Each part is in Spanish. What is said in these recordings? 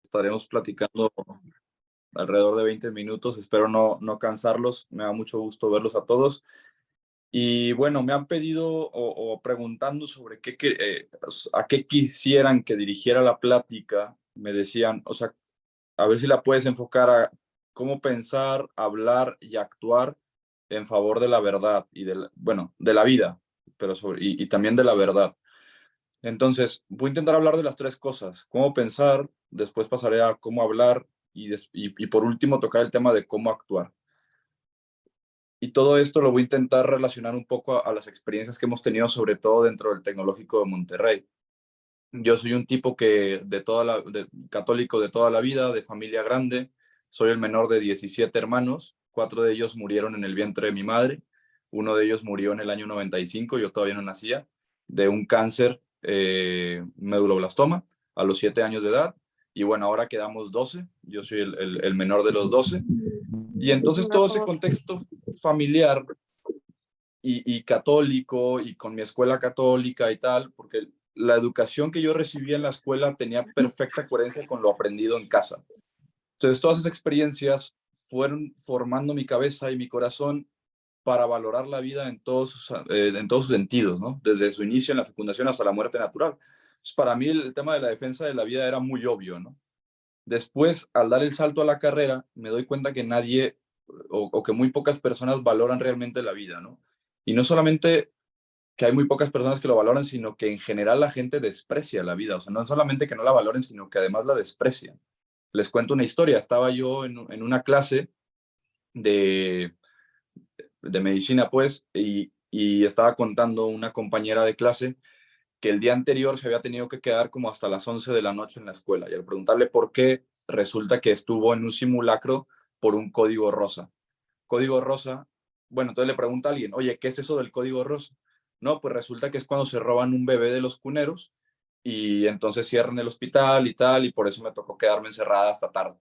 Estaremos platicando alrededor de 20 minutos. Espero no cansarlos. Me da mucho gusto verlos a todos. Y bueno, me han pedido o preguntando sobre a qué quisieran que dirigiera la plática. Me decían, o sea, a ver si la puedes enfocar a cómo pensar, hablar y actuar en favor de la verdad y bueno, de la vida, pero y también de la verdad. Entonces, voy a intentar hablar de las tres cosas: cómo pensar, después pasaré a cómo hablar y por último tocar el tema de cómo actuar. Y todo esto lo voy a intentar relacionar un poco a las experiencias que hemos tenido, sobre todo dentro del Tecnológico de Monterrey. Yo soy un tipo que católico de toda la vida, de familia grande. Soy el menor de 17 hermanos. 4 de ellos murieron en el vientre de mi madre. Uno de ellos murió en el año 95, yo todavía no nacía, de un cáncer meduloblastoma a los 7 años de edad. Y bueno, ahora quedamos 12. Yo soy el menor de los 12. Y entonces todo ese contexto familiar y católico y con mi escuela católica y tal, porque la educación que yo recibí en la escuela tenía perfecta coherencia con lo aprendido en casa. Entonces todas esas experiencias fueron formando mi cabeza y mi corazón para valorar la vida en todos sus sentidos, ¿no? Desde su inicio en la fecundación hasta la muerte natural. Entonces, para mí el tema de la defensa de la vida era muy obvio, ¿no? Después, al dar el salto a la carrera, me doy cuenta que nadie o que muy pocas personas valoran realmente la vida, ¿no? Y no solamente que hay muy pocas personas que lo valoran, sino que en general la gente desprecia la vida. O sea, no solamente que no la valoren, sino que además la desprecian. Les cuento una historia. Estaba yo en una clase de, de medicina, pues, y estaba contando una compañera de clase que el día anterior se había tenido que quedar como hasta las 11 de la noche en la escuela. Y al preguntarle por qué, resulta que estuvo en un simulacro por un código rosa. Código rosa, bueno, entonces le pregunta a alguien, oye, ¿qué es eso del código rosa? No, pues resulta que es cuando se roban un bebé de los cuneros y entonces cierran el hospital y tal, y por eso me tocó quedarme encerrada hasta tarde.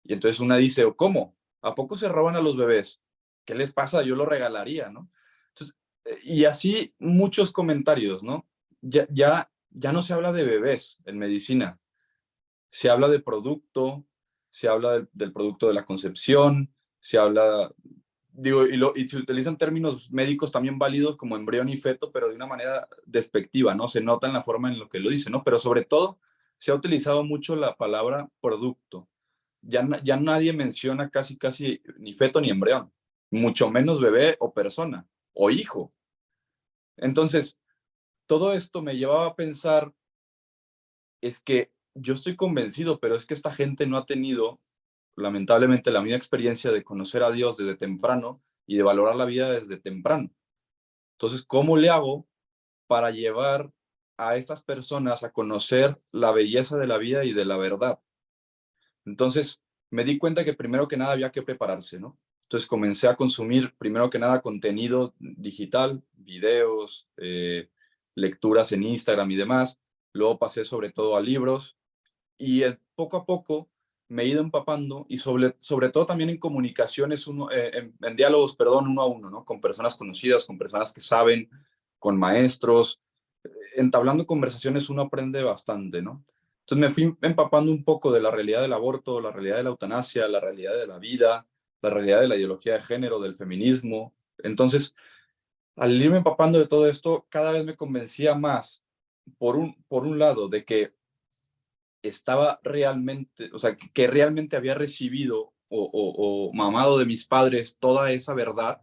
Y entonces una dice, ¿cómo? ¿A poco se roban a los bebés? ¿Qué les pasa? Yo lo regalaría, ¿no? Entonces, y así muchos comentarios, ¿no? Ya no se habla de bebés en medicina, se habla de producto, se habla del producto de la concepción, se habla, digo, y se utilizan términos médicos también válidos como embrión y feto, pero de una manera despectiva, ¿no? Se nota en la forma en lo que lo dice, ¿no? Pero sobre todo se ha utilizado mucho la palabra producto. Ya nadie menciona casi ni feto ni embrión, mucho menos bebé o persona o hijo. Entonces, todo esto me llevaba a pensar, es que yo estoy convencido, pero es que esta gente no ha tenido, lamentablemente, la misma experiencia de conocer a Dios desde temprano y de valorar la vida desde temprano. Entonces, ¿cómo le hago para llevar a estas personas a conocer la belleza de la vida y de la verdad? Entonces, me di cuenta que primero que nada había que prepararse, ¿no? Entonces comencé a consumir primero que nada contenido digital, videos, lecturas en Instagram y demás. Luego pasé sobre todo a libros y poco a poco me he ido empapando y sobre todo también en comunicaciones, en diálogos, perdón, uno a uno, ¿no? Con personas conocidas, con personas que saben, con maestros. Entablando conversaciones uno aprende bastante, ¿no? Entonces me fui empapando un poco de la realidad del aborto, la realidad de la eutanasia, la realidad de la vida, la realidad de la ideología de género, del feminismo. Entonces, al irme empapando de todo esto, cada vez me convencía más, por un lado, de que estaba realmente, o sea, que realmente había recibido o mamado de mis padres toda esa verdad,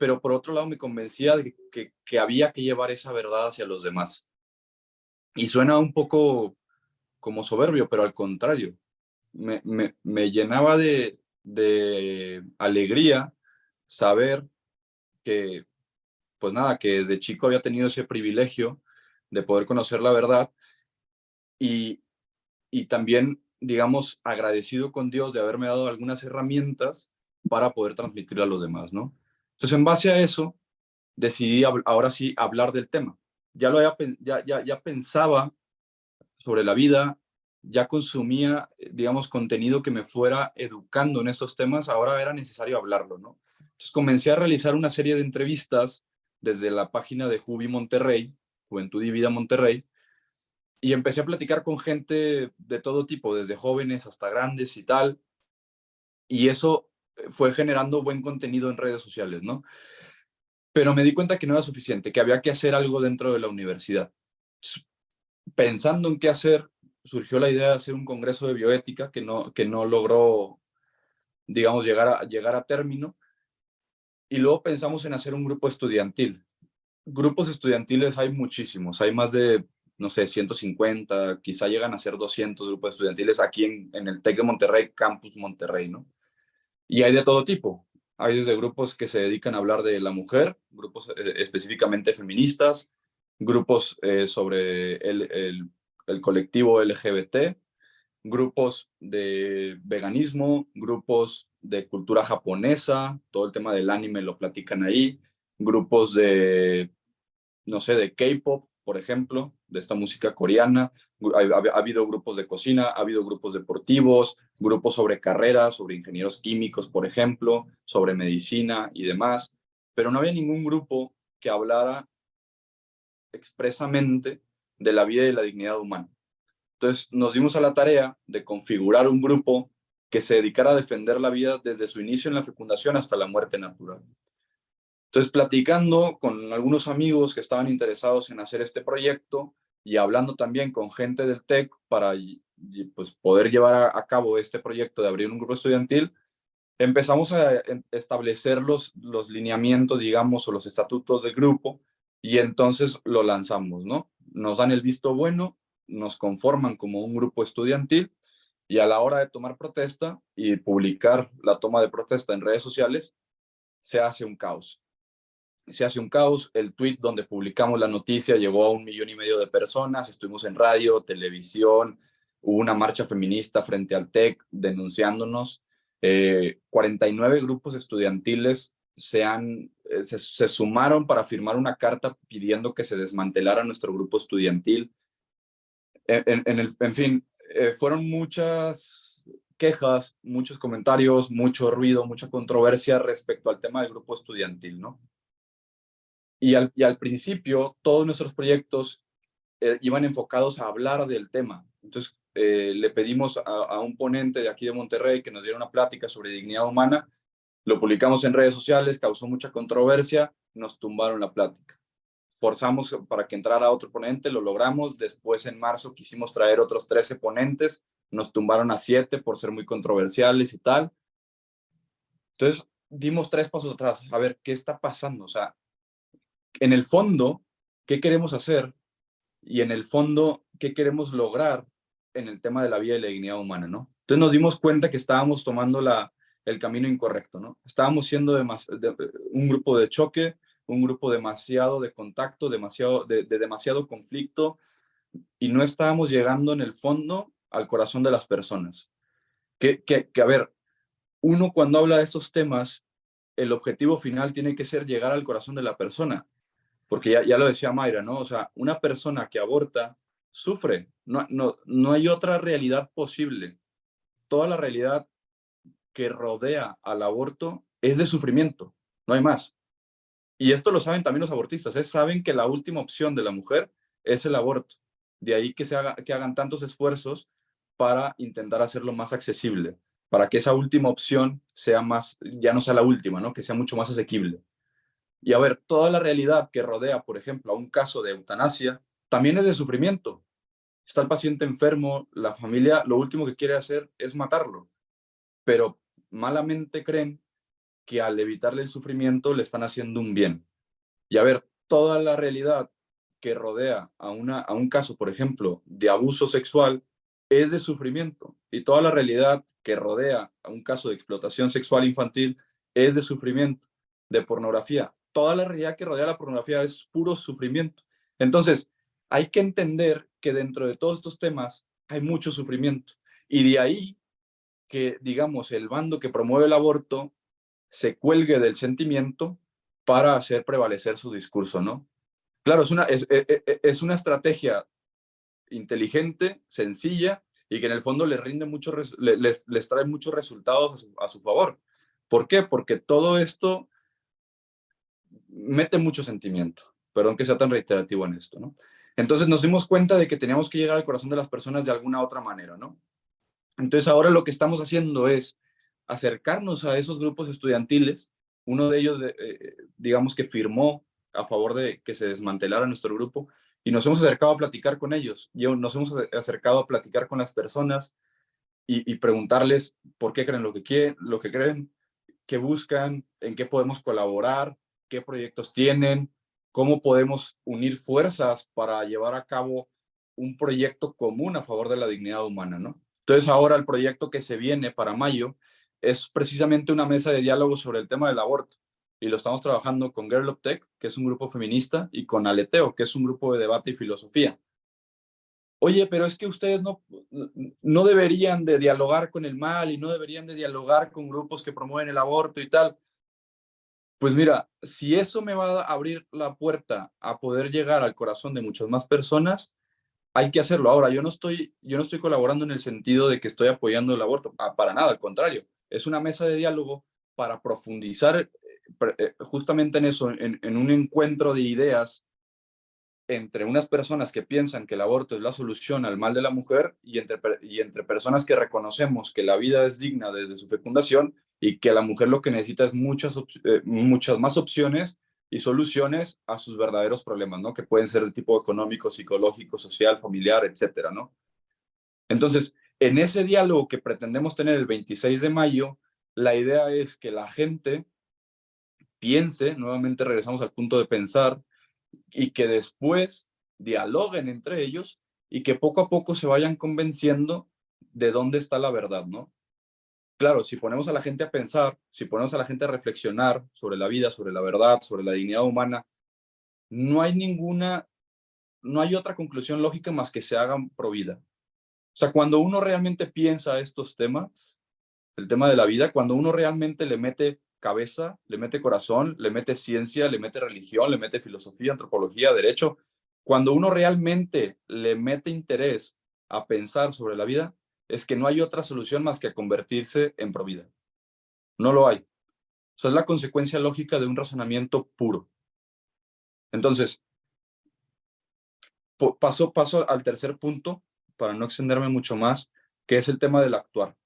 pero por otro lado me convencía de que había que llevar esa verdad hacia los demás. Y suena un poco como soberbio, pero al contrario, me llenaba de alegría saber que, pues nada, que desde chico había tenido ese privilegio de poder conocer la verdad y, y también, digamos, agradecido con Dios de haberme dado algunas herramientas para poder transmitir a los demás, ¿no? Entonces, en base a eso, decidí ahora sí hablar del tema. Ya pensaba sobre la vida, ya consumía, digamos, contenido que me fuera educando en estos temas, ahora era necesario hablarlo, ¿no? Entonces comencé a realizar una serie de entrevistas desde la página de Juvi Monterrey, Juventud y Vida Monterrey, y empecé a platicar con gente de todo tipo, desde jóvenes hasta grandes y tal, y eso fue generando buen contenido en redes sociales, ¿no? Pero me di cuenta que no era suficiente, que había que hacer algo dentro de la universidad. Pensando en qué hacer, surgió la idea de hacer un congreso de bioética que no logró, digamos, llegar a término. Y luego pensamos en hacer un grupo estudiantil. Grupos estudiantiles hay muchísimos, hay más de, no sé, 150, quizá llegan a ser 200 grupos estudiantiles aquí en el TEC de Monterrey, Campus Monterrey, ¿no? Y hay de todo tipo. Hay desde grupos que se dedican a hablar de la mujer, grupos específicamente feministas, grupos sobre el colectivo LGBT, grupos de veganismo, grupos de cultura japonesa, todo el tema del anime lo platican ahí, grupos de, no sé, de K-pop, por ejemplo, de esta música coreana. Ha habido grupos de cocina, ha habido grupos deportivos, grupos sobre carreras, sobre ingenieros químicos, por ejemplo, sobre medicina y demás, pero no había ningún grupo que hablara expresamente de la vida y la dignidad humana. Entonces nos dimos a la tarea de configurar un grupo que se dedicara a defender la vida desde su inicio en la fecundación hasta la muerte natural. Entonces, platicando con algunos amigos que estaban interesados en hacer este proyecto y hablando también con gente del TEC para pues, poder llevar a cabo este proyecto de abrir un grupo estudiantil, empezamos a establecer los lineamientos, digamos, o los estatutos del grupo y entonces lo lanzamos, ¿no? Nos dan el visto bueno, nos conforman como un grupo estudiantil y a la hora de tomar protesta y publicar la toma de protesta en redes sociales, se hace un caos. Se hace un caos, el tweet donde publicamos la noticia llegó a 1,5 millones de personas, estuvimos en radio, televisión, hubo una marcha feminista frente al TEC denunciándonos, 49 grupos estudiantiles se sumaron para firmar una carta pidiendo que se desmantelara nuestro grupo estudiantil. En fin, fueron muchas quejas, muchos comentarios, mucho ruido, mucha controversia respecto al tema del grupo estudiantil, ¿no? Y al principio, todos nuestros proyectos iban enfocados a hablar del tema. Entonces, le pedimos a un ponente de aquí de Monterrey que nos diera una plática sobre dignidad humana. Lo publicamos en redes sociales, causó mucha controversia, nos tumbaron la plática. Forzamos para que entrara otro ponente, lo logramos. Después, en marzo, quisimos traer otros 13 ponentes, nos tumbaron a 7 por ser muy controversiales y tal. Entonces, dimos 3 pasos atrás. A ver, ¿qué está pasando? O sea, en el fondo, ¿qué queremos hacer? Y en el fondo, ¿qué queremos lograr en el tema de la vida y la dignidad humana, ¿no? Entonces nos dimos cuenta que estábamos tomando el camino incorrecto, ¿no? Estábamos siendo un grupo de choque, un grupo demasiado de contacto, de demasiado conflicto, y no estábamos llegando en el fondo al corazón de las personas. A ver, uno cuando habla de esos temas, el objetivo final tiene que ser llegar al corazón de la persona, porque ya lo decía Mayra, ¿no? O sea, una persona que aborta sufre, no hay otra realidad posible. Toda la realidad que rodea al aborto es de sufrimiento, no hay más. Y esto lo saben también los abortistas, ¿eh? Saben que la última opción de la mujer es el aborto. De ahí que hagan tantos esfuerzos para intentar hacerlo más accesible, para que esa última opción sea más, ya no sea la última, ¿no? Que sea mucho más asequible. Y a ver, toda la realidad que rodea, por ejemplo, a un caso de eutanasia, también es de sufrimiento. Está el paciente enfermo, la familia lo último que quiere hacer es matarlo, pero malamente creen que al evitarle el sufrimiento le están haciendo un bien. Y a ver, toda la realidad que rodea a un caso, por ejemplo, de abuso sexual, es de sufrimiento. Y toda la realidad que rodea a un caso de explotación sexual infantil es de sufrimiento, de pornografía. Toda la realidad que rodea la pornografía es puro sufrimiento. Entonces, hay que entender que dentro de todos estos temas hay mucho sufrimiento. Y de ahí que, digamos, el bando que promueve el aborto se cuelgue del sentimiento para hacer prevalecer su discurso, ¿no? Claro, es una estrategia inteligente, sencilla y que en el fondo les rinde mucho, les trae muchos resultados a su favor. ¿Por qué? Porque todo esto mete mucho sentimiento. Perdón que sea tan reiterativo en esto, ¿no? Entonces nos dimos cuenta de que teníamos que llegar al corazón de las personas de alguna otra manera, ¿no? Entonces ahora lo que estamos haciendo es acercarnos a esos grupos estudiantiles. Uno de ellos, digamos que firmó a favor de que se desmantelara nuestro grupo y nos hemos acercado a platicar con ellos. Nos hemos acercado a platicar con las personas y preguntarles por qué creen lo que creen, qué buscan, en qué podemos colaborar, qué proyectos tienen, cómo podemos unir fuerzas para llevar a cabo un proyecto común a favor de la dignidad humana, ¿no? Entonces ahora el proyecto que se viene para mayo es precisamente una mesa de diálogo sobre el tema del aborto y lo estamos trabajando con Girl of Tech, que es un grupo feminista, y con Aleteo, que es un grupo de debate y filosofía. Oye, pero es que ustedes no deberían de dialogar con el mal y no deberían de dialogar con grupos que promueven el aborto y tal. Pues mira, si eso me va a abrir la puerta a poder llegar al corazón de muchas más personas, hay que hacerlo. Ahora, yo no estoy colaborando en el sentido de que estoy apoyando el aborto, para nada, al contrario. Es una mesa de diálogo para profundizar justamente en eso, en un encuentro de ideas entre unas personas que piensan que el aborto es la solución al mal de la mujer y entre personas que reconocemos que la vida es digna desde su fecundación y que la mujer lo que necesita es muchas más opciones y soluciones a sus verdaderos problemas, ¿no? Que pueden ser de tipo económico, psicológico, social, familiar, etcétera, ¿no? Entonces, en ese diálogo que pretendemos tener el 26 de mayo, la idea es que la gente piense, nuevamente regresamos al punto de pensar, y que después dialoguen entre ellos y que poco a poco se vayan convenciendo de dónde está la verdad, ¿no? Claro, si ponemos a la gente a pensar, si ponemos a la gente a reflexionar sobre la vida, sobre la verdad, sobre la dignidad humana, no hay no hay otra conclusión lógica más que se hagan pro vida. O sea, cuando uno realmente piensa estos temas, el tema de la vida, cuando uno realmente le mete cabeza, le mete corazón, le mete ciencia, le mete religión, le mete filosofía, antropología, derecho, cuando uno realmente le mete interés a pensar sobre la vida, es que no hay otra solución más que convertirse en provida. No lo hay. O sea, es la consecuencia lógica de un razonamiento puro. Entonces, paso al tercer punto, para no extenderme mucho más, que es el tema del actuar.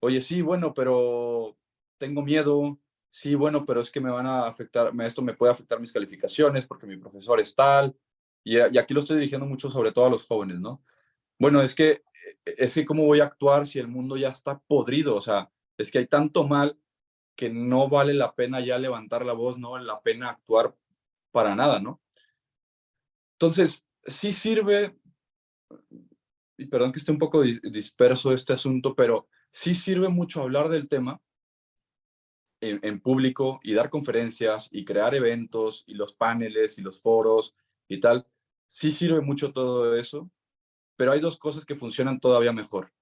Oye, sí, bueno, pero tengo miedo. Sí, bueno, pero es que me van a afectar, esto me puede afectar mis calificaciones porque mi profesor es tal. Y aquí lo estoy dirigiendo mucho sobre todo a los jóvenes, ¿no? Bueno, es que cómo voy a actuar si el mundo ya está podrido. O sea, es que hay tanto mal que no vale la pena ya levantar la voz, no vale la pena actuar para nada, ¿no? Entonces, sí sirve, y perdón que esté un poco disperso este asunto, pero sí sirve mucho hablar del tema en público y dar conferencias y crear eventos y los paneles y los foros y tal. Sí sirve mucho todo eso, pero hay dos cosas que funcionan todavía mejor.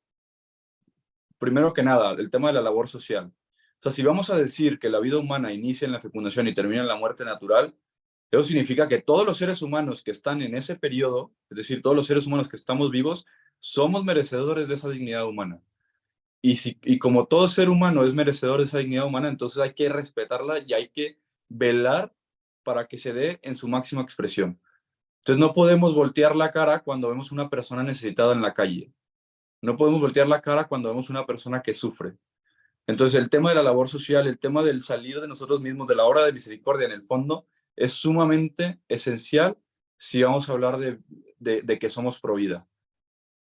Primero que nada, el tema de la labor social. O sea, si vamos a decir que la vida humana inicia en la fecundación y termina en la muerte natural, eso significa que todos los seres humanos que están en ese periodo, es decir, todos los seres humanos que estamos vivos, somos merecedores de esa dignidad humana. Y como todo ser humano es merecedor de esa dignidad humana, entonces hay que respetarla y hay que velar para que se dé en su máxima expresión. Entonces no podemos voltear la cara cuando vemos una persona necesitada en la calle. No podemos voltear la cara cuando vemos una persona que sufre. Entonces el tema de la labor social, el tema del salir de nosotros mismos, de la obra de misericordia en el fondo, es sumamente esencial si vamos a hablar de que somos pro vida.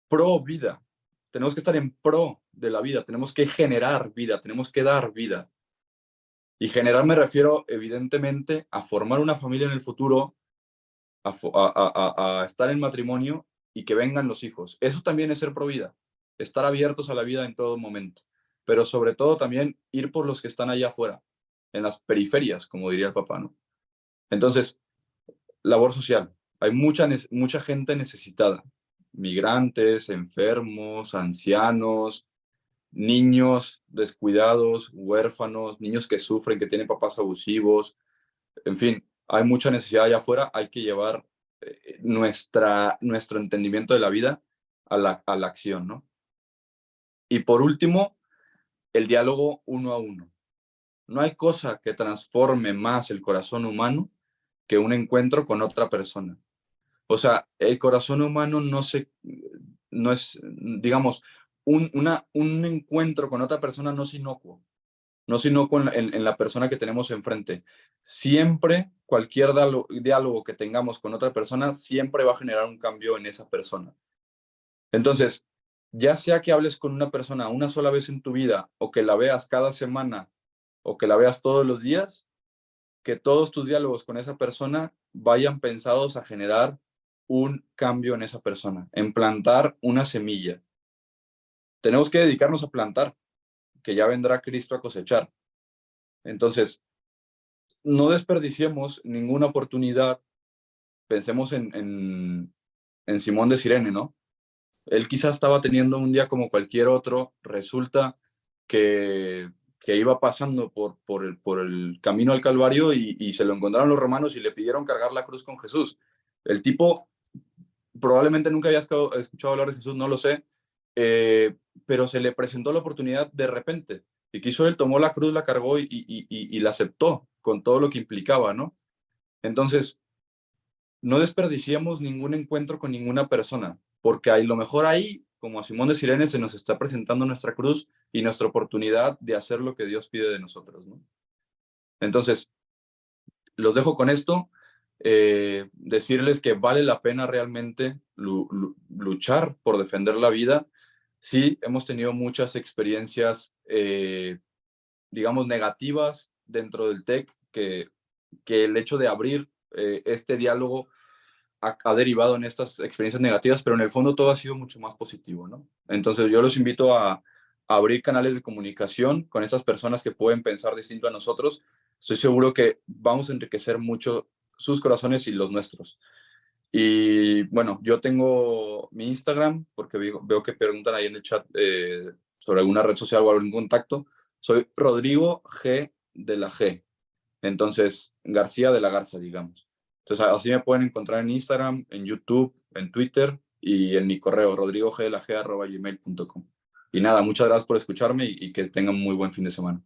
Pro vida. Tenemos que estar en pro de la vida, tenemos que generar vida, tenemos que dar vida. Y generar me refiero evidentemente a formar una familia en el futuro, a estar en matrimonio y que vengan los hijos. Eso también es ser pro vida, estar abiertos a la vida en todo momento, pero sobre todo también ir por los que están allá afuera, en las periferias, como diría el papá, ¿no? Entonces, labor social. Hay mucha gente necesitada, migrantes, enfermos, ancianos, niños descuidados, huérfanos, niños que sufren, que tienen papás abusivos, en fin, hay mucha necesidad allá afuera, hay que llevar nuestro entendimiento de la vida a la acción, ¿no? Y por último, el diálogo uno a uno. No hay cosa que transforme más el corazón humano que un encuentro con otra persona. O sea, el corazón humano no es, digamos, un encuentro con otra persona no es inocuo, no es inocuo en la persona que tenemos enfrente. Siempre, cualquier diálogo que tengamos con otra persona, siempre va a generar un cambio en esa persona. Entonces, ya sea que hables con una persona una sola vez en tu vida, o que la veas cada semana, o que la veas todos los días, que todos tus diálogos con esa persona vayan pensados a generar un cambio en esa persona, en plantar una semilla. Tenemos que dedicarnos a plantar, que ya vendrá Cristo a cosechar. Entonces, no desperdiciemos ninguna oportunidad. Pensemos en Simón de Cirene, ¿no? Él quizás estaba teniendo un día como cualquier otro, resulta que iba pasando por el camino al Calvario y se lo encontraron los romanos y le pidieron cargar la cruz con Jesús. El tipo probablemente nunca había escuchado hablar de Jesús, no lo sé, pero se le presentó la oportunidad de repente. Y quiso él, tomó la cruz, la cargó y la aceptó con todo lo que implicaba, ¿no? Entonces, no desperdiciemos ningún encuentro con ninguna persona, porque a lo mejor ahí, como a Simón de Cirene, se nos está presentando nuestra cruz y nuestra oportunidad de hacer lo que Dios pide de nosotros, ¿no? Entonces, los dejo con esto, decirles que vale la pena realmente luchar por defender la vida. Sí, hemos tenido muchas experiencias, digamos, negativas dentro del TEC, que el hecho de abrir este diálogo ha derivado en estas experiencias negativas, pero en el fondo todo ha sido mucho más positivo, ¿no? Entonces yo los invito a abrir canales de comunicación con estas personas que pueden pensar distinto a nosotros. Estoy seguro que vamos a enriquecer mucho sus corazones y los nuestros. Y bueno, yo tengo mi Instagram, porque veo que preguntan ahí en el chat sobre alguna red social o algún contacto. Soy Rodrigo G de la G. Entonces, García de la Garza, digamos. Entonces, así me pueden encontrar en Instagram, en YouTube, en Twitter y en mi correo, rodrigoglag@gmail.com. Y nada, muchas gracias por escucharme y que tengan muy buen fin de semana.